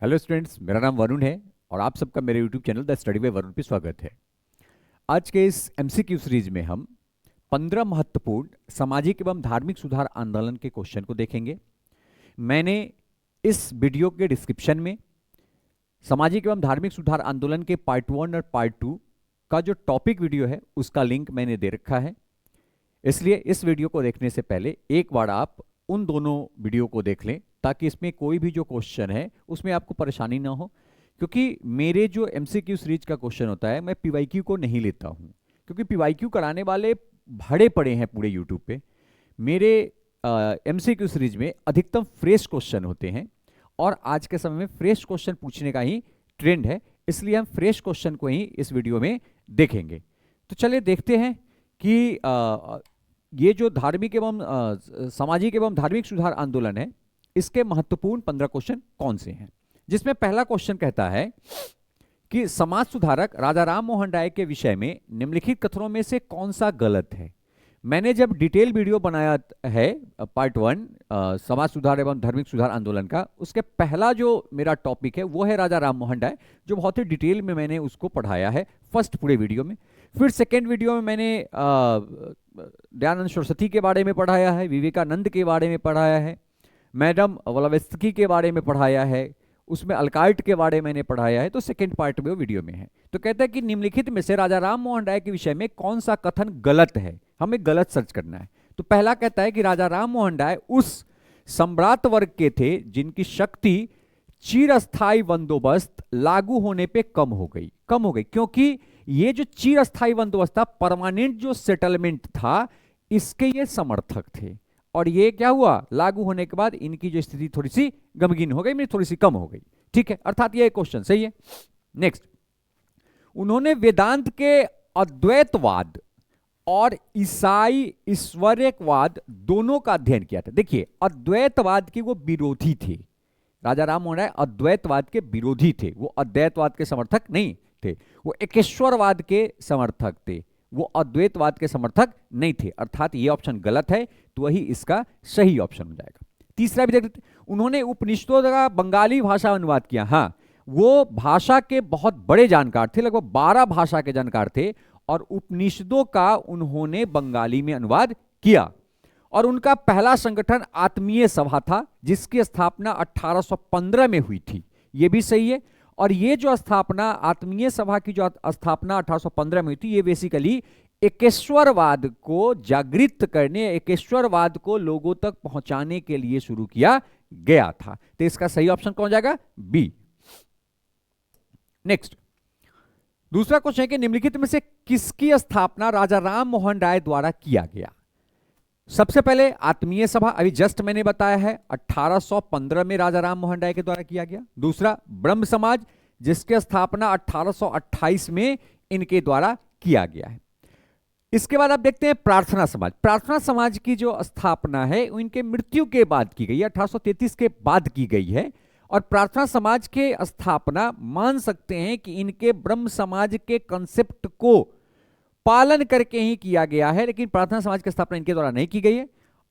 Hello students, मेरा नाम वरुण है और आप सबका मेरे YouTube channel the study bye Varun पे स्वागत है। आज के इस एमसीक्यू सीरीज में हम 15 महत्वपूर्ण सामाजिक एवं धार्मिक सुधार आंदोलन के क्वेश्चन को देखेंगे। मैंने इस वीडियो के डिस्क्रिप्शन में सामाजिक एवं धार्मिक सुधार आंदोलन के पार्ट 1 और पार्ट 2 का जो टॉपिक वीडियो है उसका लिंक मैंने दे रखा है। इसलिए इस वीडियो को देखने से पहले एक बार आप उन दोनों वीडियो को देख लें ताकि इसमें कोई भी जो क्वेश्चन है उसमें आपको परेशानी ना हो। क्योंकि मेरे जो एमसीक्यू सीरीज का क्वेश्चन होता है मैं पीवाईक्यू को नहीं लेता हूं, क्योंकि पीवाईक्यू कराने वाले भरे पड़े हैं पूरे यूट्यूब पे। मेरे एमसीक्यू सीरीज में अधिकतम फ्रेश क्वेश्चन होते हैं और आज के समय में फ्रेश क्वेश्चन पूछने का ही ट्रेंड है, इसलिए हम फ्रेश क्वेश्चन को ही इस वीडियो में देखेंगे। तो चलिए देखते हैं कि ये जो धार्मिक एवं सामाजिक एवं धार्मिक सुधार आंदोलन है इसके महत्वपूर्ण 15 क्वेश्चन कौन से हैं। जिसमें पहला क्वेश्चन कहता है कि समाज सुधारक राजा राम मोहन राय के विषय में निम्नलिखित कथनों में से कौन सा गलत है। मैंने जब डिटेल वीडियो बनाया है पार्ट 1 समाज सुधार एवं धार्मिक सुधार आंदोलन का, उसके पहला जो मेरा टॉपिक है वो है राजा राम मोहन राय, जो बहुत ही डिटेल में मैंने उसको पढ़ाया है फर्स्ट पूरे वीडियो में। फिर सेकेंड वीडियो में मैंने दयानंद सरस्वती के बारे में पढ़ाया है, विवेकानंद के बारे में पढ़ाया है, मैडम ब्लavatsky के बारे में पढ़ाया है, उसमें अल्काइट के बारे में मैंने पढ़ाया है। तो सेकंड पार्ट में वो वीडियो में है। तो कहता है कि निम्नलिखित में से राजा राम मोहन राय के विषय में कौन सा कथन गलत है, हमें गलत सर्च करना है। तो पहला कहता है कि राजा राम मोहन राय उस सम्राट वर्ग के थे जिनकी शक्ति चिरस्थायी बंदोबस्त लागू होने पे कम हो गई। क्योंकि ये जो चिरस्थायी बंदोबस्त था, परमानेंट जो सेटलमेंट था, इसके ये समर्थक थे। और ये क्या हुआ, लागू होने के बाद इनकी जो स्थिति थोड़ी सी गमगीन हो गई, थोड़ी सी कम हो गई। ठीक है, अर्थात ये क्वेश्चन सही है। नेक्स्ट, उन्होंने वेदांत के अद्वैतवाद और ईसाई ईश्वरवाद दोनों का अध्ययन किया था। देखिए, अद्वैतवाद के वो विरोधी थे। राजा राम मोहन राय अद्वैतवाद के विरोधी थे, वो अद्वैतवाद के समर्थक नहीं थे, वो एकेश्वरवाद के समर्थक थे, वो अद्वैतवाद के समर्थक नहीं थे। अर्थात ये ऑप्शन गलत है, तो वही इसका सही ऑप्शन हो जाएगा। तीसरा भी देख लेते, उन्होंने उपनिषदों का बंगाली भाषा अनुवाद किया। हाँ, वो भाषा के बहुत बड़े जानकार थे, लगभग 12 भाषा के जानकार थे, और उपनिषदों का उन्होंने बंगाली में अनुवाद किया। और उनका पहला संगठन आत्मीय सभा था, जिसकी स्थापना 1815 में हुई थी। ये भी सही है। और ये जो स्थापना, आत्मीय सभा की जो स्थापना 1815 में हुई थी, ये बेसिकली एकेश्वरवाद को जागृत करने, एकेश्वरवाद को लोगों तक पहुंचाने के लिए शुरू किया गया था। तो इसका सही ऑप्शन कौन जाएगा, बी। नेक्स्ट, दूसरा क्वेश्चन है कि निम्नलिखित में से किसकी स्थापना राजा राम मोहन राय द्वारा किया गया। सबसे पहले आत्मीय सभा, अभी जस्ट मैंने बताया है 1815 में राजा राम मोहन राय के द्वारा किया गया। दूसरा, ब्रह्म समाज, जिसकी स्थापना 1828 में इनके द्वारा किया गया है। इसके बाद आप देखते हैं प्रार्थना समाज। प्रार्थना समाज की जो स्थापना है इनके मृत्यु के बाद की गई है, 1833 के बाद की गई है। और प्रार्थना समाज के स्थापना मान सकते हैं कि इनके ब्रह्म समाज के कंसेप्ट को पालन करके ही किया गया है, लेकिन प्रार्थना समाज की स्थापना इनके द्वारा नहीं की गई है।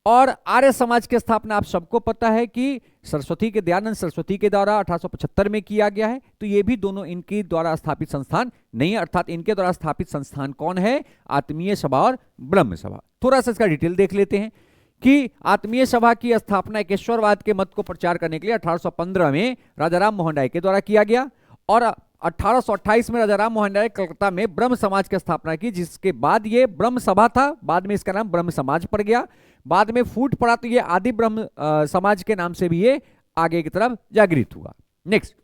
और आर्य समाज की स्थापना आप सबको पता है कि सरस्वती के, दयानंद सरस्वती के द्वारा 1875 में किया गया है। तो ये भी दोनों इनके द्वारा स्थापित संस्थान नहीं है। अर्थात इनके द्वारा स्थापित संस्थान कौन है, आत्मीय सभा और ब्रह्म सभा। थोड़ा सा इसका डिटेल देख लेते हैं कि आत्मीय सभा की स्थापना एकेश्वरवाद के मत को प्रचार करने के लिए 1815 में राजा राम मोहन राय के द्वारा किया गया। और 1828 में राजा राम मोहन राय कलकत्ता में ब्रह्म समाज की स्थापना की, जिसके बाद ये ब्रह्म सभा था, बाद में इसका नाम ब्रह्म समाज पड़ गया। बाद में फूट पड़ा तो ये आदि ब्रह्म समाज के नाम से भी ये आगे की तरफ जागृत हुआ। नेक्स्ट,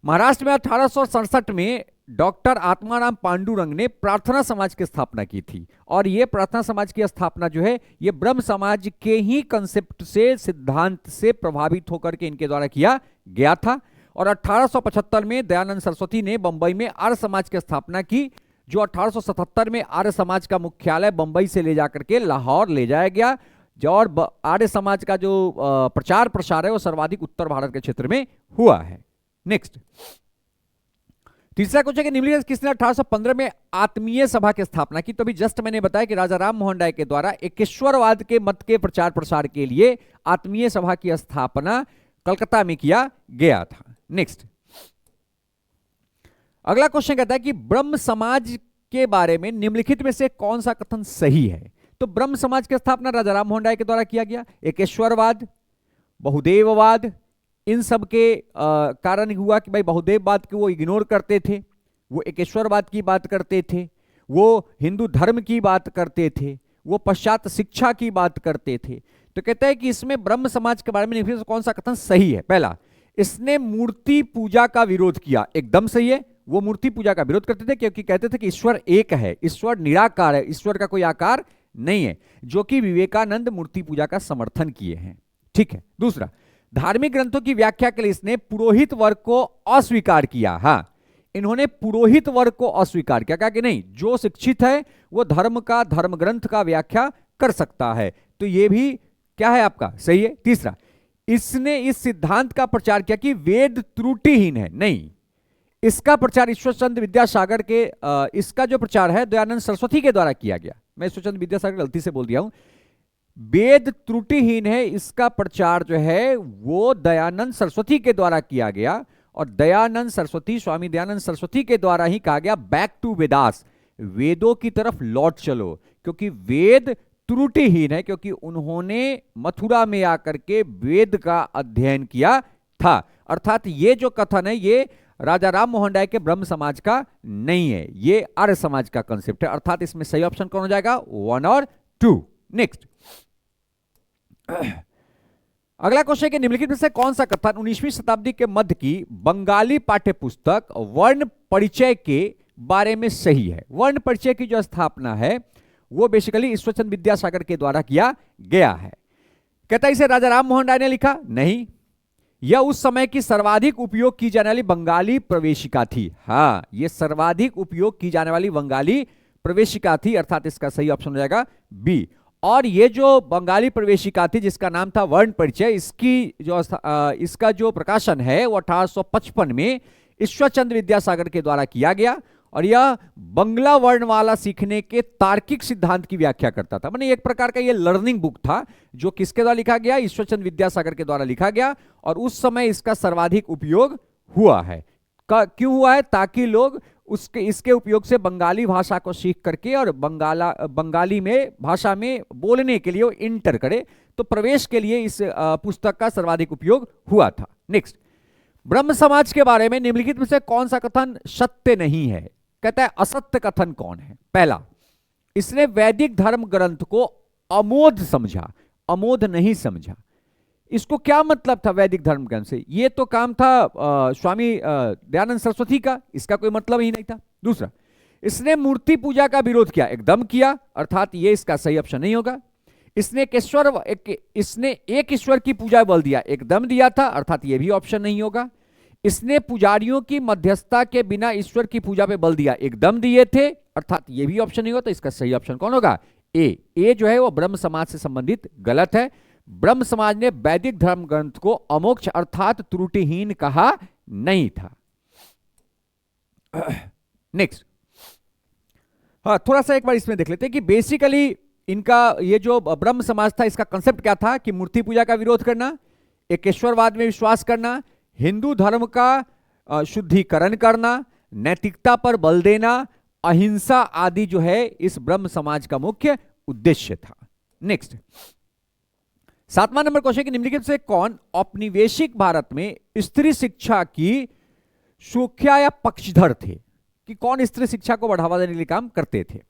महाराष्ट्र में 1867 में डॉक्टर आत्माराम पांडुरंग ने प्रार्थना समाज की स्थापना की थी। और ये प्रार्थना समाज की स्थापना जो है ये ब्रह्म समाज के ही कंसेप्ट से, सिद्धांत से प्रभावित होकर के इनके द्वारा किया गया था। और 1875 में दयानंद सरस्वती ने बंबई में आर्य समाज की स्थापना की, जो 1877 में आर्य समाज का मुख्यालय बंबई से ले जाकर के लाहौर ले जाया गया। और आर्य समाज का जो प्रचार प्रसार है वो सर्वाधिक उत्तर भारत के क्षेत्र में हुआ है। नेक्स्ट, तीसरा क्वेश्चन कि निम्नलिखित किसने 1815 में आत्मीय सभा की स्थापना की। तो अभी जस्ट मैंने बताया कि राजा राम मोहन राय के द्वारा एकेश्वरवाद के मत के प्रचार प्रसार के लिए आत्मीय सभा की स्थापना कलकत्ता में किया गया था। नेक्स्ट, अगला क्वेश्चन कहता है कि ब्रह्म समाज के बारे में निम्नलिखित में से कौन सा कथन सही है। तो ब्रह्म समाज की स्थापना राजा राम मोहन राय के द्वारा किया गया। एकेश्वरवाद, बहुदेववाद, इन सब के कारण हुआ कि भाई बहुदेववाद को वो इग्नोर करते थे, वो एकेश्वरवाद की बात करते थे, वो हिंदू धर्म की बात करते थे, वो पश्चात शिक्षा की बात करते थे। तो कहते हैं कि इसमें ब्रह्म समाज के बारे में निम्नलिखित में कौन सा कथन सही है। पहला, इसने मूर्ति पूजा का विरोध किया, एकदम सही है। वो मूर्ति पूजा का विरोध करते थे क्योंकि कहते थे कि ईश्वर एक है, ईश्वर निराकार है, ईश्वर का कोई आकार नहीं है, जो कि विवेकानंद मूर्ति पूजा का समर्थन किए हैं। ठीक है। दूसरा, धार्मिक ग्रंथों की व्याख्या के लिए इसने पुरोहित वर्ग को अस्वीकार किया। हाँ, इन्होंने पुरोहित वर्ग को अस्वीकार किया, कहा कि नहीं, जो शिक्षित है वो धर्म का, धर्म ग्रंथ का व्याख्या कर सकता है। तो ये भी क्या है आपका, सही है। तीसरा, इसने इस सिद्धांत का प्रचार किया कि वेद त्रुटिहीन है। नहीं, इसका प्रचार ईश्वरचंद्र विद्यासागर के इसका जो प्रचार है दयानंद सरस्वती के द्वारा किया गया। मैं ईश्वरचंद्र विद्यासागर गलती से बोल दिया हूं, वेद त्रुटिहीन है, इसका प्रचार जो है वो दयानंद सरस्वती के द्वारा किया गया। और दयानंद सरस्वती, स्वामी दयानंद सरस्वती के द्वारा ही कहा गया बैक टू वेदास, वेदों की तरफ लौट चलो, क्योंकि वेद त्रुटिहीन है, क्योंकि उन्होंने मथुरा में आकर के वेद का अध्ययन किया था। अर्थात ये जो कथन है ये राजा राम मोहन राय के ब्रह्म समाज का नहीं है, ये आर्य समाज का कंसेप्ट है। अर्थात इसमें सही ऑप्शन कौन हो जाएगा, 1 और 2। नेक्स्ट, अगला क्वेश्चन के निम्नलिखित में से कौन सा कथन 19वीं शताब्दी के मध्य की बंगाली पाठ्यपुस्तक वर्ण परिचय के बारे में सही है। वर्ण परिचय की जो स्थापना है वो बेसिकली ईश्वरचंद्र विद्यासागर के द्वारा किया गया है। कहता है इसे राजा राम मोहन राय ने लिखा, नहीं, यह उस समय की सर्वाधिक उपयोग की जाने वाली बंगाली प्रवेशिका थी। हाँ, यह सर्वाधिक उपयोग की जाने वाली बंगाली प्रवेशिका थी, अर्थात इसका सही ऑप्शन हो जाएगा बी। और ये जो बंगाली प्रवेशिका थी जिसका नाम था वर्ण परिचय, इसका जो प्रकाशन है वो 1855 में ईश्वरचंद्र विद्यासागर के द्वारा किया गया। और यह बंगला वर्णमाला सीखने के तार्किक सिद्धांत की व्याख्या करता था। माने एक प्रकार का ये लर्निंग बुक था जो किसके द्वारा लिखा गया, ईश्वरचंद्र विद्यासागर के द्वारा लिखा गया। और उस समय इसका सर्वाधिक उपयोग हुआ है। क्यों हुआ है, ताकि लोग इसके उपयोग से बंगाली भाषा को सीख करके और बंगाली में भाषा में बोलने के लिए वो इंटर करे। तो प्रवेश के लिए इस पुस्तक का सर्वाधिक उपयोग हुआ था। नेक्स्ट, ब्रह्म समाज के बारे में निम्नलिखित में से कौन सा कथन सत्य नहीं है। कहता है असत्य कथन कौन है। पहला, इसने वैदिक धर्म ग्रंथ को अमोध समझा, अमोध नहीं समझा। इसको क्या मतलब था वैदिक धर्म ग्रंथ से, ये तो काम था स्वामी दयानंद सरस्वती का, इसका कोई मतलब ही नहीं था। दूसरा, इसने मूर्ति पूजा का विरोध किया, एकदम किया, अर्थात ये इसका सही ऑप्शन नहीं होगा। इसने एक ईश्वर की पूजा बल दिया, एकदम दिया था, अर्थात ये भी ऑप्शन नहीं होगा। इसने पुजारियों की मध्यस्थता के बिना ईश्वर की पूजा पे बल दिया, एकदम दिए थे, अर्थात ये भी ऑप्शन नहीं होगा। तो इसका सही ऑप्शन कौन होगा, ए जो है वो ब्रह्म समाज से संबंधित गलत है। ब्रह्म समाज ने वैदिक धर्म ग्रंथ को अमोक्ष अर्थात त्रुटिहीन कहा नहीं था। नेक्स्ट, हाँ, थोड़ा सा एक बार इसमें देख लेते हैं कि बेसिकली इनका ये जो ब्रह्म समाज था इसका कंसेप्ट क्या था कि मूर्ति पूजा का विरोध करना, एकेश्वरवाद में विश्वास करना, हिंदू धर्म का शुद्धिकरण करना, नैतिकता पर बल देना, अहिंसा आदि जो है इस ब्रह्म समाज का मुख्य उद्देश्य था। नेक्स्ट, 7वां नंबर क्वेश्चन, निम्नलिखित से कौन औपनिवेशिक भारत में स्त्री शिक्षा की सुख्या या पक्षधर थे, कि कौन स्त्री शिक्षा को बढ़ावा देने के लिए काम करते थे।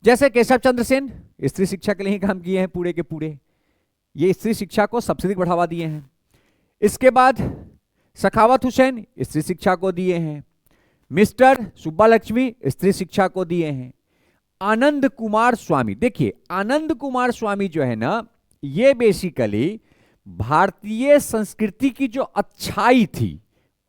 जैसे केशव चंद्र सेन स्त्री शिक्षा के लिए ही काम किए हैं पूरे के पूरे, ये स्त्री शिक्षा को सबसे अधिक बढ़ावा दिए हैं। इसके बाद सखावत हुसैन स्त्री शिक्षा को दिए हैं। मिस्टर सुब्बा लक्ष्मी स्त्री शिक्षा को दिए हैं। आनंद कुमार स्वामी, देखिए आनंद कुमार स्वामी जो है ना, ये बेसिकली भारतीय संस्कृति की जो अच्छाई थी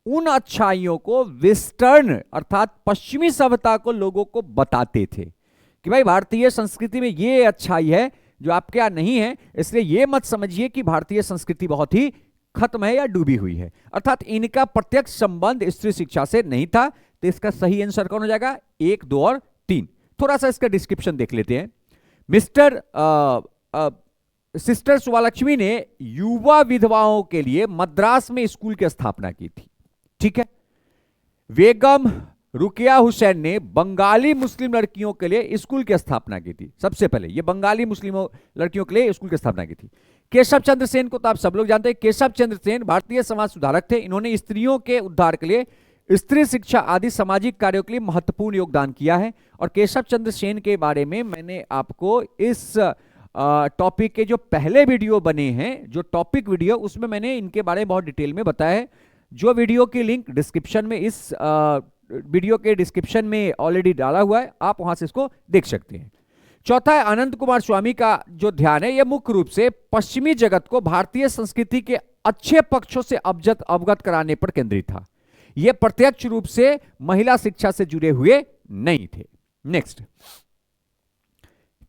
उन अच्छाइयों को वेस्टर्न अर्थात पश्चिमी सभ्यता को लोगों को बताते थे कि भाई भारतीय संस्कृति में ये अच्छाई है जो आपके यहाँ नहीं है, इसलिए ये मत समझिए कि भारतीय संस्कृति बहुत ही खत्म है या डूबी हुई है। अर्थात इनका प्रत्यक्ष संबंध स्त्री शिक्षा से नहीं था। तो इसका सही आंसर कौन हो जाएगा, 1, 2 और 3। थोड़ा सा इसका डिस्क्रिप्शन देख लेते हैं। मिस्टर सिस्टर सुवालक्ष्मी ने युवा विधवाओं के लिए मद्रास में स्कूल की स्थापना की थी। ठीक है। बेगम रुकिया हुसैन ने बंगाली मुस्लिम लड़कियों के लिए स्कूल की स्थापना की थी। सबसे पहले ये बंगाली मुस्लिम लड़कियों के लिए स्कूल की स्थापना की थी। केशव चंद्र सेन को तो आप सब लोग जानते हैं। केशव चंद्र सेन भारतीय समाज सुधारक थे। इन्होंने स्त्रियों के उद्धार के लिए, स्त्री शिक्षा आदि सामाजिक कार्यों के लिए महत्वपूर्ण योगदान किया है। और केशव चंद्र सेन के बारे में मैंने आपको इस टॉपिक के जो पहले वीडियो बने हैं, जो टॉपिक वीडियो, उसमें मैंने इनके बारे में बहुत डिटेल में बताया है। जो वीडियो की लिंक डिस्क्रिप्शन में, इस वीडियो के डिस्क्रिप्शन में ऑलरेडी डाला हुआ है, आप वहां से इसको देख सकते हैं। चौथा है आनंद कुमार स्वामी का जो ध्यान है, यह मुख्य रूप से पश्चिमी जगत को भारतीय संस्कृति के अच्छे पक्षों से अवगत कराने पर केंद्रित था। यह प्रत्यक्ष रूप से महिला शिक्षा से जुड़े हुए नहीं थे। नेक्स्ट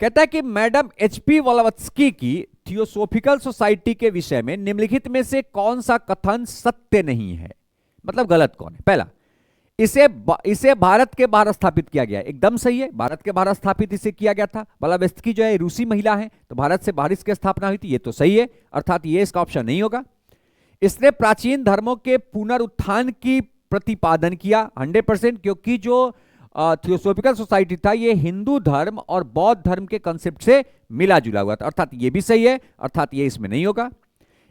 कहता है कि मैडम एचपी वॉलवत्स्की की थियोसोफिकल सोसाइटी के विषय में निम्नलिखित में से कौन सा कथन सत्य नहीं है, मतलब गलत कौन है। पहला, इसे भारत के बाहर स्थापित किया गया। एकदम सही है, भारत के बाहर स्थापित इसे किया गया था। वॉलवत्स्की जो है रूसी महिला है, तो भारत से बाहर इसकी स्थापना हुई थी, ये तो सही है, अर्थात ये इसका ऑप्शन नहीं होगा। इसने प्राचीन धर्मों के पुनरुत्थान की प्रतिपादन किया 100%, क्योंकि जो थियोसोफिकल सोसाइटी था ये हिंदू धर्म और बौद्ध धर्म के कंसेप्ट से मिला जुला हुआ था, अर्थात ये भी सही है, अर्थात ये इसमें नहीं होगा।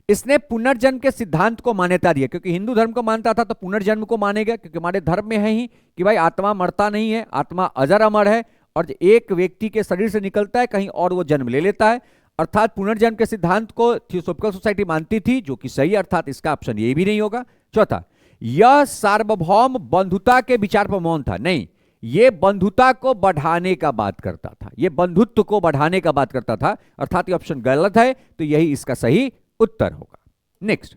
इसने पुनर्जन्म के सिद्धांत को मान्यता दी, क्योंकि हिंदू धर्म को मानता था तो पुनर्जन्म को मानेगा, क्योंकि हमारे धर्म में है ही कि भाई आत्मा मरता नहीं है, आत्मा अजर अमर है, और एक व्यक्ति के शरीर से निकलता है कहीं और वो जन्म ले लेता है, अर्थात पुनर्जन्म के सिद्धांत को थियोसोफिकल सोसाइटी मानती थी, जो कि सही है, अर्थात इसका ऑप्शन ये भी नहीं होगा। चौथा, यह सार्वभौम बंधुता के विचार पर मौन था। नहीं, ये बंधुता को बढ़ाने का बात करता था, ये बंधुत्व को बढ़ाने का बात करता था, अर्थात ये ऑप्शन गलत है, तो यही इसका सही उत्तर होगा। नेक्स्ट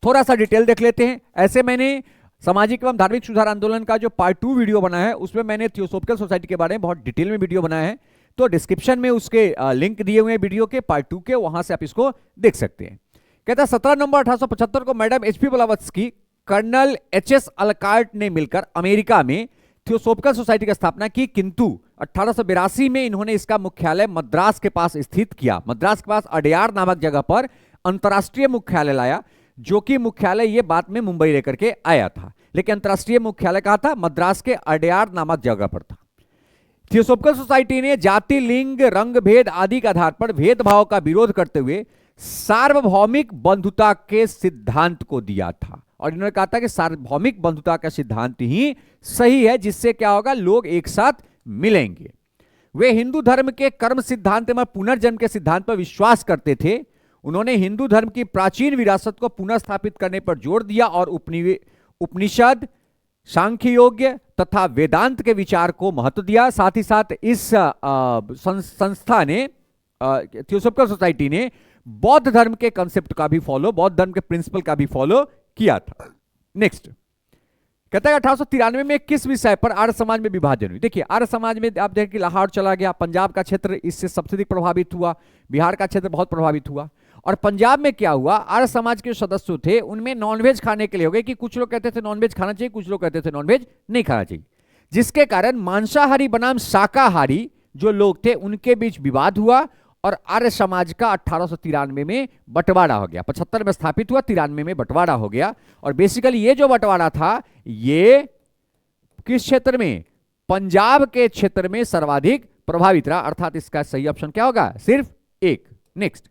थोड़ा सा डिटेल देख लेते हैं। ऐसे मैंने सामाजिक एवं धार्मिक सुधार आंदोलन का जो पार्ट 2 वीडियो बना है, उसमें मैंने थियोसोफिकल सोसाइटी के बारे में बहुत डिटेल में वीडियो बनाया है, तो डिस्क्रिप्शन में उसके लिंक दिए हुए हैं वीडियो के पार्ट 2 के, वहां से आप इसको देख सकते हैं। कहता है 17 नवंबर 1875 को मैडम एचपी वॉलवत्स्की, कर्नल एचएस अलकार्ट ने मिलकर अमेरिका में थियोसोफिकल सोसाइटी की स्थापना की, किंतु 1882 में इन्होंने इसका मुख्यालय मद्रास के पास स्थित किया। मद्रास के पास अडयार नामक जगह पर अंतर्राष्ट्रीय मुख्यालय लाया, जो कि मुख्यालय ये बाद में मुंबई लेकर के आया था, लेकिन अंतर्राष्ट्रीय मुख्यालय कहां था? मद्रास के अडयार नामक जगह पर था। थियोसोफिकल सोसाइटी ने जाति, लिंग, रंग भेद आदि के आधार पर भेदभाव का विरोध करते हुए सार्वभौमिक बंधुता के सिद्धांत को दिया था, और इन्होंने कहा था कि सार्वभौमिक बंधुता का सिद्धांत ही सही है, जिससे क्या होगा, लोग एक साथ मिलेंगे। वे हिंदू धर्म के कर्म सिद्धांत में पुनर्जन्म के सिद्धांत पर विश्वास करते थे। उन्होंने हिंदू धर्म की प्राचीन विरासत को पुनः स्थापित करने पर जोर दिया और उपनिषद, सांख्य योग तथा वेदांत के विचार को महत्व दिया। साथ ही साथ इस संस्था ने, थियोसोफिकल सोसाइटी ने बौद्ध धर्म के कंसेप्ट का भी फॉलो, बौद्ध धर्म के प्रिंसिपल का भी फॉलो किया था। नेक्स्ट कहता है 1893 में किस विषय पर आर्य समाज में विभाजन हुई? देखिए, आर्य समाज में आप देखें कि लाहौर चला गया, पंजाब का क्षेत्र इससे सबसे अधिक प्रभावित हुआ, बिहार का क्षेत्र बहुत प्रभावित हुआ। और पंजाब में क्या हुआ, आर्य समाज के सदस्य थे उनमें नॉनवेज खाने के लिए हो गए कि कुछ लोग कहते थे नॉनवेज खाना चाहिए, कुछ लोग कहते थे नॉनवेज नहीं खाना चाहिए, जिसके कारण मांसाहारी बनाम शाकाहारी जो लोग थे उनके बीच विवाद हुआ और आर्य समाज का 1893 में बंटवारा हो गया। 75 में स्थापित हुआ, 93 में बंटवारा हो गया। और बेसिकली ये जो बंटवारा था ये किस क्षेत्र में? पंजाब के क्षेत्र में सर्वाधिक प्रभावित रहा, अर्थात इसका सही ऑप्शन क्या होगा? सिर्फ एक। नेक्स्ट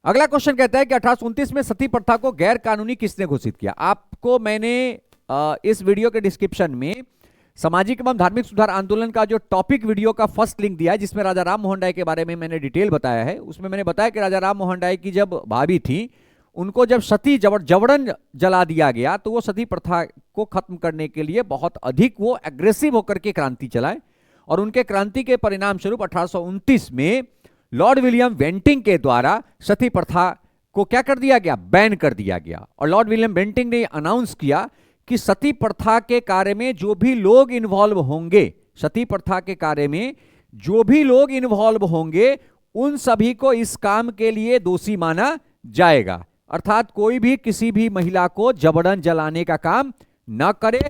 अगला क्वेश्चन कहता है कि 1829 में सती प्रथा को गैर कानूनी किसने घोषित किया? आपको मैंने इस वीडियो के डिस्क्रिप्शन में सामाजिक एवं धार्मिक सुधार आंदोलन का जो टॉपिक वीडियो का फर्स्ट लिंक दिया है, जिसमें राजा राम मोहन राय के बारे में मैंने डिटेल बताया है। उसमें मैंने बताया कि राजा राम मोहन राय की जब भाभी थी, उनको जब सती जबरन जला दिया गया, तो वो सती प्रथा को खत्म करने के लिए बहुत अधिक वो एग्रेसिव होकर के क्रांति चलाए, और उनके क्रांति के परिणाम स्वरूप 1829 में लॉर्ड विलियम बेंटिंग के द्वारा सती प्रथा को क्या कर दिया गया? बैन कर दिया गया। और लॉर्ड विलियम बेंटिंग ने अनाउंस किया कि सती प्रथा के कार्य में जो भी लोग इन्वॉल्व होंगे, सती प्रथा के कार्य में जो भी लोग इन्वॉल्व होंगे, उन सभी को इस काम के लिए दोषी माना जाएगा। अर्थात कोई भी किसी भी महिला को जबरन जलाने का काम न करे,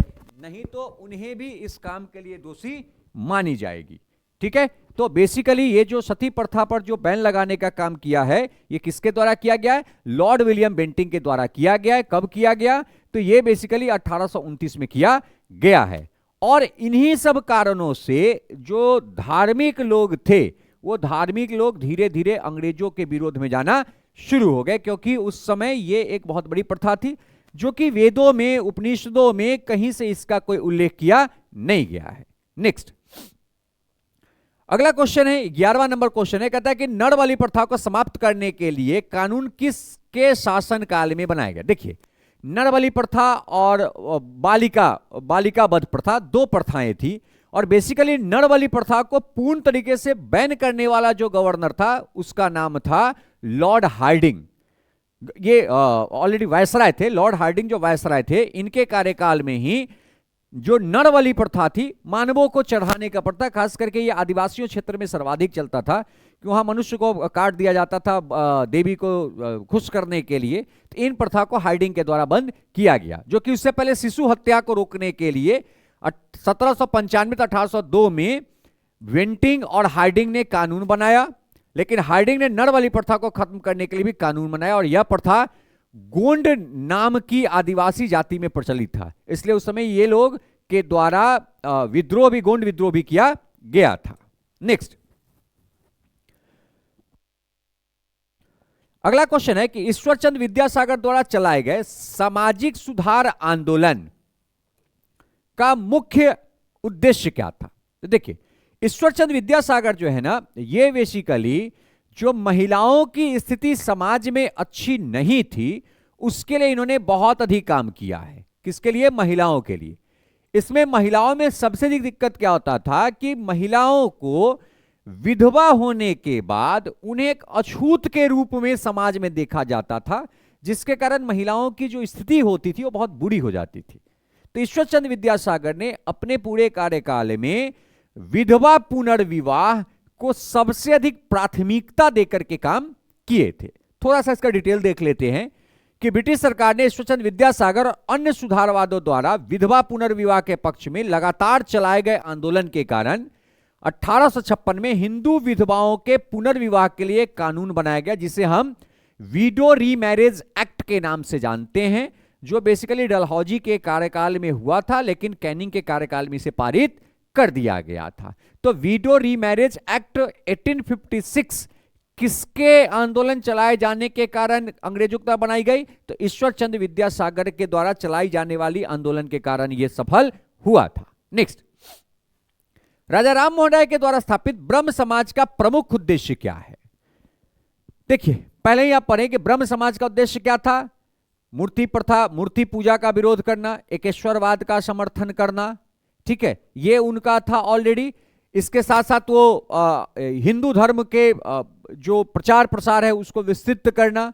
नहीं तो उन्हें भी इस काम के लिए दोषी मानी जाएगी। ठीक है, तो बेसिकली ये जो सती प्रथा पर जो बैन लगाने का काम किया है, ये किसके द्वारा किया गया है? लॉर्ड विलियम बेंटिंक के द्वारा किया गया है। कब किया गया? तो ये बेसिकली 1829 में किया गया है। और इन्हीं सब कारणों से जो धार्मिक लोग थे, वो धार्मिक लोग धीरे धीरे अंग्रेजों के विरोध में जाना शुरू हो गए, क्योंकि उस समय ये एक बहुत बड़ी प्रथा थी जो कि वेदों में, उपनिषदों में कहीं से इसका कोई उल्लेख किया नहीं गया है। नेक्स्ट, अगला क्वेश्चन है, 11वां नंबर क्वेश्चन है, कहता है कि नर वाली प्रथा को समाप्त करने के लिए कानून किसके शासन काल में बनाया गया? देखिए, नर वाली प्रथा और बालिका वध प्रथा, दो प्रथाएं थी, और बेसिकली नर वाली प्रथा को पूर्ण तरीके से बैन करने वाला जो गवर्नर था उसका नाम था लॉर्ड हार्डिंग। ये ऑलरेडी वायसराय थे, लॉर्ड हार्डिंग जो वायसराय थे, इनके कार्यकाल में ही जो नर वाली प्रथा थी, मानवों को चढ़ाने का प्रथा, खास करके ये आदिवासियों क्षेत्र में सर्वाधिक चलता था कि वहां मनुष्य को काट दिया जाता था देवी को खुश करने के लिए। तो इन प्रथा को हार्डिंग के द्वारा बंद किया गया, जो कि उससे पहले शिशु हत्या को रोकने के लिए 1795 से 1802 में वेंटिंग और हार्डिंग ने कानून बनाया, लेकिन हार्डिंग ने नर वाली प्रथा को खत्म करने के लिए भी कानून बनाया, और यह प्रथा गोंड नाम की आदिवासी जाति में प्रचलित था, इसलिए उस समय ये लोग के द्वारा विद्रोह भी, गोंड विद्रोह भी किया गया था। नेक्स्ट, अगला क्वेश्चन है कि ईश्वरचंद विद्यासागर द्वारा चलाए गए सामाजिक सुधार आंदोलन का मुख्य उद्देश्य क्या था? तो देखिए, ईश्वरचंद विद्यासागर जो है ना, ये बेसिकली जो महिलाओं की स्थिति समाज में अच्छी नहीं थी, उसके लिए इन्होंने बहुत अधिक काम किया है। किसके लिए? महिलाओं के लिए। इसमें महिलाओं में सबसे अधिक दिक्कत क्या होता था कि महिलाओं को विधवा होने के बाद उन्हें एक अछूत के रूप में समाज में देखा जाता था, जिसके कारण महिलाओं की जो स्थिति होती थी वो बहुत बुरी हो जाती थी। तो ईश्वरचंद विद्यासागर ने अपने पूरे कार्यकाल में विधवा पुनर्विवाह को सबसे अधिक प्राथमिकता देकर के काम किए थे। थोड़ा सा इसका डिटेल देख लेते हैं कि ब्रिटिश सरकार ने ईश्वरचंद विद्यासागर और अन्य सुधारवादों द्वारा विधवा पुनर्विवाह के पक्ष में लगातार चलाए गए आंदोलन के कारण 1856 में हिंदू विधवाओं के पुनर्विवाह के लिए कानून बनाया गया, जिसे हम विडो रीमैरिज एक्ट के नाम से जानते हैं, जो बेसिकली डलहौजी के कार्यकाल में हुआ था, लेकिन कैनिंग के कार्यकाल में इसे पारित कर दिया गया था। तो विडो रीमैरिज एक्ट 1856 किसके आंदोलन चलाए जाने के कारण अंग्रेजों द्वारा बनाई गई? तो ईश्वरचंद विद्यासागर के द्वारा चलाई जाने वाली आंदोलन के कारण यह सफल हुआ था। नेक्स्ट, राजा राम मोहन राय के द्वारा स्थापित ब्रह्म समाज का प्रमुख उद्देश्य क्या है? देखिए, पहले ही आप पढ़ें कि ब्रह्म समाज का उद्देश्य क्या था? मूर्ति प्रथा, मूर्ति पूजा का विरोध करना, एकेश्वरवाद का समर्थन करना, ठीक है, ये उनका था ऑलरेडी। इसके साथ साथ वो हिंदू धर्म के जो प्रचार प्रसार है उसको विस्तृत करना,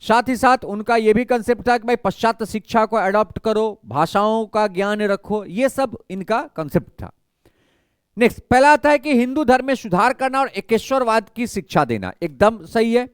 साथ ही साथ उनका ये भी कंसेप्ट था कि भाई पाश्चात्य शिक्षा को अडॉप्ट करो, भाषाओं का ज्ञान रखो, ये सब इनका कंसेप्ट था। नेक्स्ट, पहला आता है कि हिंदू धर्म में सुधार करना और एकेश्वरवाद की शिक्षा देना, एकदम सही है,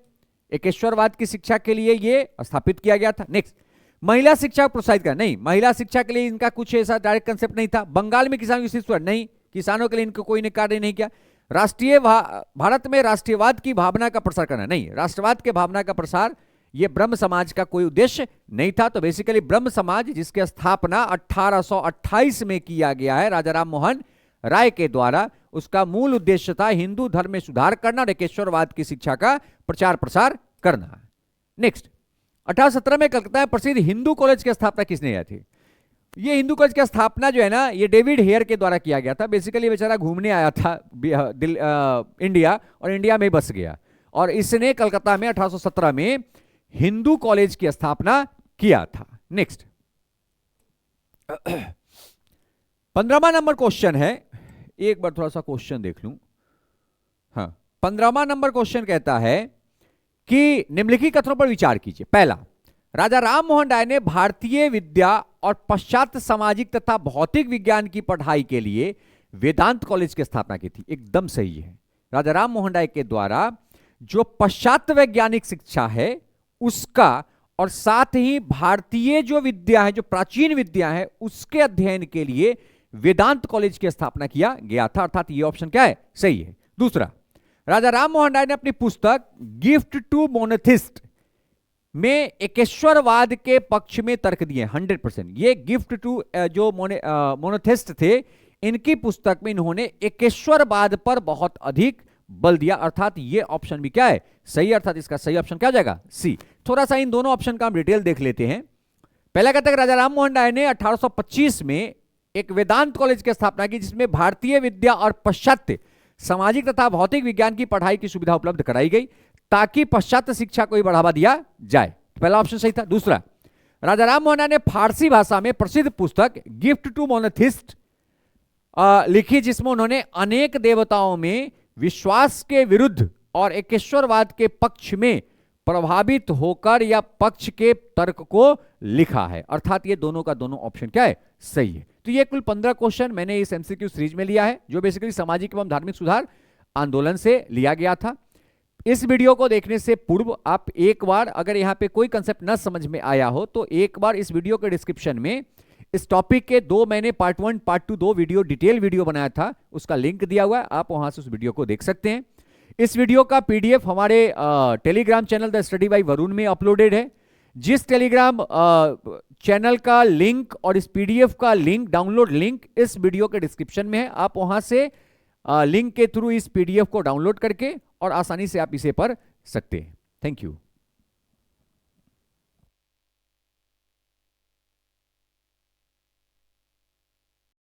एकेश्वरवाद की शिक्षा के लिए ये स्थापित किया गया था। नेक्स्ट, महिला शिक्षा को प्रोत्साहित करना, नहीं, महिला शिक्षा के लिए इनका कुछ ऐसा डायरेक्ट कंसेप्ट नहीं था। बंगाल में किसानों की स्थिति नहीं, किसानों के लिए इनको कोई ने कार्य नहीं किया। राष्ट्रीय भारत में राष्ट्रीयवाद की भावना का प्रसार करना, नहीं, राष्ट्रवाद के भावना का प्रसार ये ब्रह्म समाज का कोई उद्देश्य नहीं था। तो बेसिकली ब्रह्म समाज, जिसकी स्थापना 1828 में किया गया है राजा राम मोहन राय के द्वारा, उसका मूल उद्देश्य था हिंदू धर्म में सुधार करना और एकेश्वरवाद की शिक्षा का प्रचार प्रसार करना। नेक्स्ट, 1817 में कलकत्ता में प्रसिद्ध हिंदू कॉलेज की स्थापना किसने किया थी? ये हिंदू कॉलेज की स्थापना जो है ना, ये डेविड हेयर के द्वारा किया गया था। बेसिकली बेचारा घूमने आया था इंडिया, और इंडिया में बस गया, और इसने कलकत्ता में 1817 में हिंदू कॉलेज की स्थापना किया था। नेक्स्ट, 15वां नंबर क्वेश्चन है, एक बार थोड़ा सा क्वेश्चन देख लूं। हाँ, 15वां नंबर क्वेश्चन कहता है कि निम्नलिखित कथनों पर विचार कीजिए। पहला, राजा राम मोहन राय ने भारतीय विद्या और पाश्चात्य सामाजिक तथा भौतिक विज्ञान की पढ़ाई के लिए वेदांत कॉलेज की स्थापना की थी, एकदम सही है। राजा राम मोहन राय के द्वारा जो पाश्चात्य वैज्ञानिक शिक्षा है उसका, और साथ ही भारतीय जो विद्या है, जो प्राचीन विद्या है, उसके अध्ययन के लिए वेदांत कॉलेज की स्थापना किया गया था। अर्थात ये ऑप्शन क्या है? सही है। दूसरा, राजा राम मोहन राय ने अपनी पुस्तक गिफ्ट टू मोनोथिस्ट में एकेश्वरवाद के पक्ष में तर्क दिए 100%। ये गिफ्ट टू जो मोनोथिस्ट थे, इनकी पुस्तक में इन्होंने एकेश्वरवाद पर बहुत अधिक बल दिया, अर्थात ये ऑप्शन भी क्या है, सही, अर्थात इसका सही ऑप्शन क्या हो जाएगा, सी। थोड़ा सा इन दोनों ऑप्शन का हम डिटेल देख लेते हैं। पहला कहता है राजा राम मोहन राय ने 1825 में एक वेदांत कॉलेज की स्थापना की, जिसमें भारतीय विद्या और पाश्चात्य सामाजिक तथा भौतिक विज्ञान की पढ़ाई की सुविधा उपलब्ध कराई गई, ताकि पाश्चात्य शिक्षा को ही बढ़ावा दिया जाए। पहला ऑप्शन सही था। दूसरा, राजा राम मोहन राय ने फारसी भाषा में प्रसिद्ध पुस्तक गिफ्ट टू मोनोथिस्ट लिखी, जिसमें उन्होंने अनेक देवताओं में विश्वास के विरुद्ध और एकेश्वरवाद के पक्ष में प्रभावित होकर या पक्ष के तर्क को लिखा है, अर्थात ये दोनों का दोनों ऑप्शन क्या है, सही है। तो ये कुल 15 क्वेश्चन मैंने इस एमसीक्यू सीरीज में लिया है, जो बेसिकली सामाजिक एवं धार्मिक सुधार आंदोलन से लिया गया था। इस वीडियो को देखने से पूर्व आप एक बार, अगर यहाँ पे कोई कंसेप्ट न समझ में आया हो, तो एक बार इस वीडियो के डिस्क्रिप्शन में इस टॉपिक के दो मैंने पार्ट 1 पार्ट 2 दो वीडियो डिटेल वीडियो बनाया था, उसका लिंक दिया हुआ है, आप वहां से उस वीडियो को देख सकते हैं। इस वीडियो का पीडीएफ हमारे Telegram channel the study bye Varun में अपलोडेड है। जिस टेलीग्राम चैनल का लिंक और इस पीडीएफ का लिंक, डाउनलोड लिंक इस वीडियो के डिस्क्रिप्शन में है, आप वहां से लिंक के थ्रू इस पीडीएफ को डाउनलोड करके और आसानी से आप इसे पढ़ सकते हैं। Thank you.